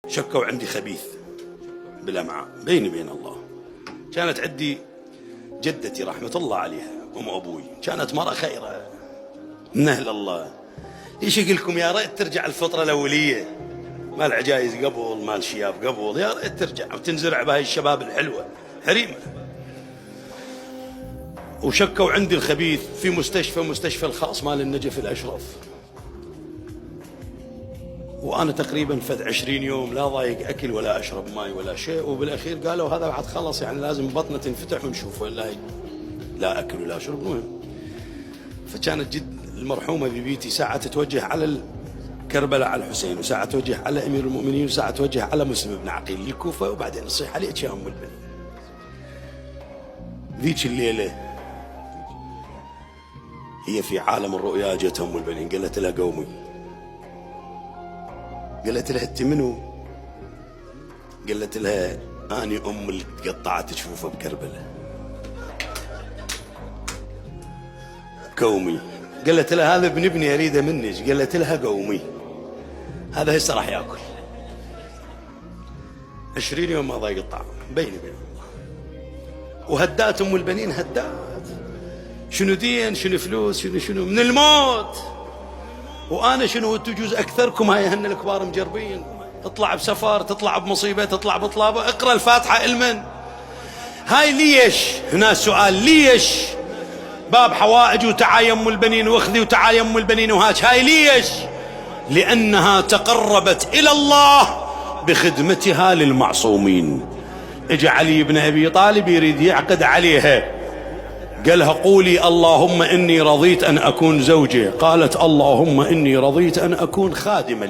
شكوا عندي خبيث بالأمعاء بيني وبين الله. كانت عندي جدتي رحمة الله عليها أم أبوي، كانت مرة خيرة من أهل الله. ليش يقول لكم يا ريت ترجع الفطرة الأولية، مال عجايز قبل، مال شياب قبل، يا ريت ترجع وتنزرع بهاي الشباب الحلوة حريمة. وشكوا عندي الخبيث في مستشفى الخاص مال النجف الأشرف، وأنا تقريبا فد 20 يوم لا ضايق أكل ولا أشرب ماي ولا شيء، وبالأخير قالوا هذا بعد خلص يعني لازم بطنه تنفتح ونشوف ولا هي لا أكل ولا أشرب. المهم فكانت جد المرحومة ببيتي ساعة تتوجه على كربلاء على الحسين، وساعة توجه على أمير المؤمنين، وساعة توجه على مسلم بن عقيل الكوفة، وبعدين تصيح عليك يا أم البنت. ذيك الليلة هي في عالم الرؤيا جت أم البنين قالت لها قومي. قالت لها انت منو؟ قالت لها اني ام اللي تقطعت تشوفه بكربلاء. قومي. قالت لها هذا ابن ابني اريده منك. قالت لها قومي، هذا هسه راح ياكل 20 يوم ما ضايق الطعام بيني وبين الله. وهدات ام البنين هدات، شنو دين شنو فلوس شنو من الموت، وانا شنو تجوز اكثركم هاي هن الكبار مجربين، تطلع بسفر تطلع بمصيبه تطلع بطلابه، اقرا الفاتحه المن. هاي ليش؟ هنا سؤال، ليش باب حوائج وتعال يم البنين واخذي وتعال يم البنين وهاك، هاي ليش؟ لانها تقربت الى الله بخدمتها للمعصومين. اجى علي بن ابي طالب يريد يعقد عليها، قالها قولي اللهم إني رضيت أن أكون زوجة، قالت اللهم إني رضيت أن أكون خادمة